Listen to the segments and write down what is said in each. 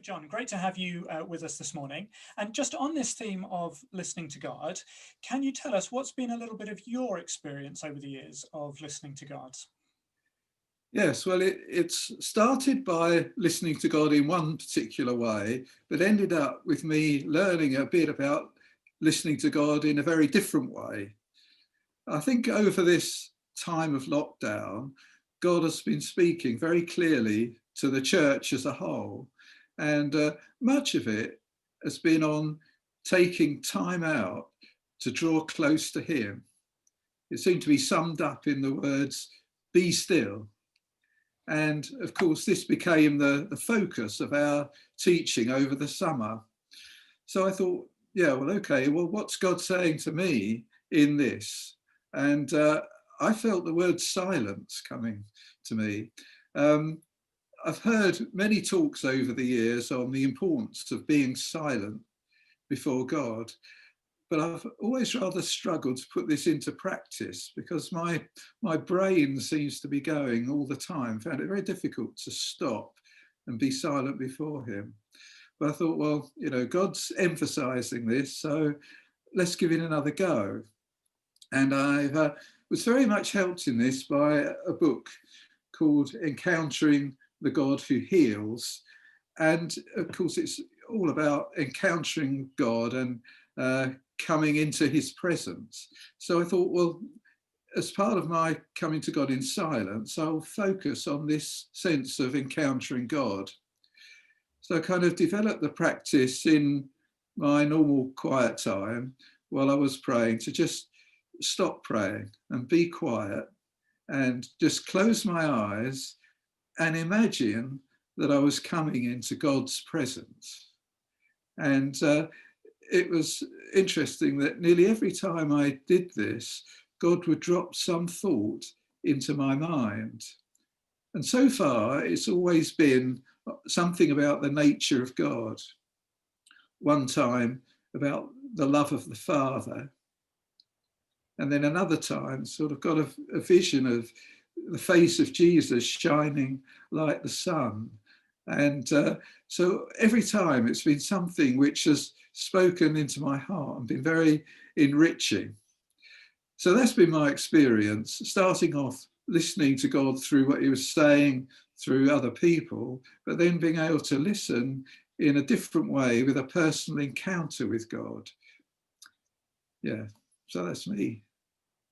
John, great to have you with us this morning. And just on this theme of listening to God, can you tell us what's been a little bit of your experience over the years of listening to God? Yes, well, it's started by listening to God in one particular way, but ended up with me learning a bit about listening to God in a very different way. I think over this time of lockdown, God has been speaking very clearly to the church as a whole, and much of it has been on taking time out to draw close to Him. It seemed to be summed up in the words, "Be still." And of course, this became the focus of our teaching over the summer. So I thought, yeah, well, okay, well, what's God saying to me in this? And I felt the word silence coming to me. Um, I've heard many talks over the years on the importance of being silent before God, but I've always rather struggled to put this into practice because my brain seems to be going all the time. Found it very difficult to stop and be silent before Him. But I thought, well, God's emphasizing this, so let's give it another go. And I was very much helped in this by a book called Encountering the God Who Heals. And of course, it's all about encountering God and coming into His presence. So I thought, well, as part of my coming to God in silence, I'll focus on this sense of encountering God. So I kind of developed the practice in my normal quiet time while I was praying to just stop praying and be quiet and just close my eyes and imagine that I was coming into God's presence. And it was interesting that nearly every time I did this, God would drop some thought into my mind. And so far, it's always been something about the nature of God. One time about the love of the Father. And then another time, sort of got a vision of the face of Jesus shining like the sun. And so every time it's been something which has spoken into my heart and been very enriching. So that's been my experience, starting off listening to God through what He was saying through other people, but then being able to listen in a different way with a personal encounter with God. Yeah, so that's me.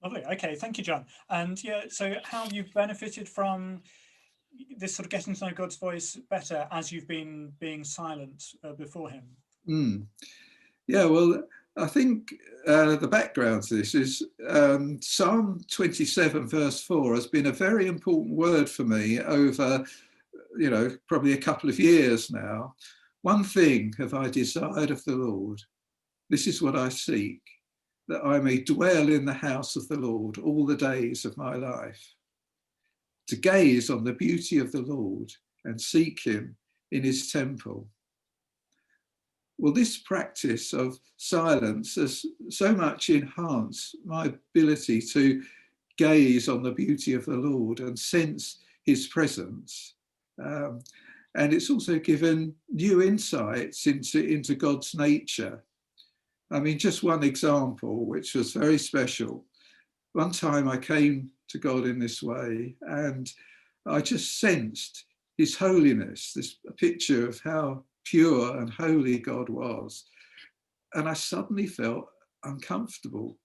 Lovely. Okay, thank you, John. And yeah, so how have you benefited from this sort of getting to know God's voice better as you've been being silent before Him? Yeah, well, I think the background to this is Psalm 27 verse 4 has been a very important word for me over, probably a couple of years now. One thing have I desired of the Lord, this is what I seek, that I may dwell in the house of the Lord all the days of my life, to gaze on the beauty of the Lord and seek Him in His temple. Well, this practice of silence has so much enhanced my ability to gaze on the beauty of the Lord and sense His presence. And it's also given new insights into God's nature. I mean, just one example, which was very special. One time I came to God in this way and I just sensed His holiness, this picture of how pure and holy God was. And I suddenly felt uncomfortable.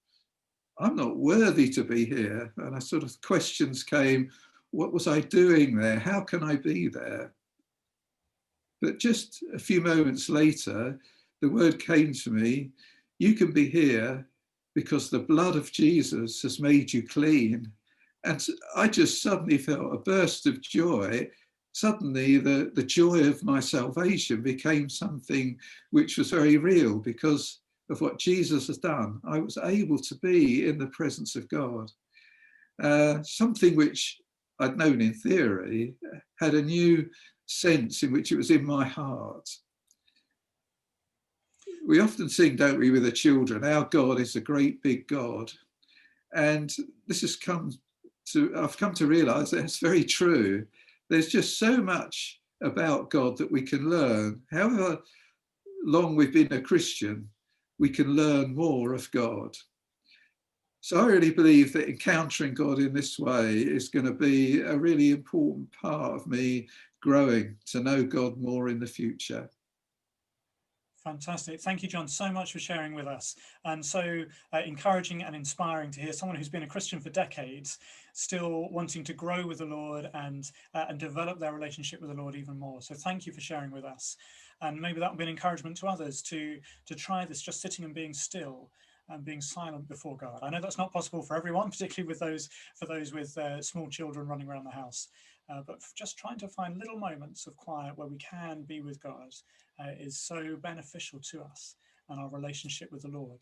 I'm not worthy to be here. And I sort of questions came, what was I doing there? How can I be there? But just a few moments later, the word came to me, you can be here because the blood of Jesus has made you clean. And I just suddenly felt a burst of joy. Suddenly the joy of my salvation became something which was very real because of what Jesus has done. I was able to be in the presence of God. Something which I'd known in theory had a new sense in which it was in my heart. We often sing, don't we, with the children, our God is a great big God. And this has I've come to realize that it's very true. There's just so much about God that we can learn. However long we've been a Christian, we can learn more of God. So I really believe that encountering God in this way is going to be a really important part of me growing to know God more in the future. Fantastic. Thank you, John, so much for sharing with us. And so encouraging and inspiring to hear someone who's been a Christian for decades still wanting to grow with the Lord and develop their relationship with the Lord even more. So thank you for sharing with us. And maybe that will be an encouragement to others to try this, just sitting and being still and being silent before God. I know that's not possible for everyone, particularly with those with small children running around the house. But just trying to find little moments of quiet where we can be with God is so beneficial to us and our relationship with the Lord.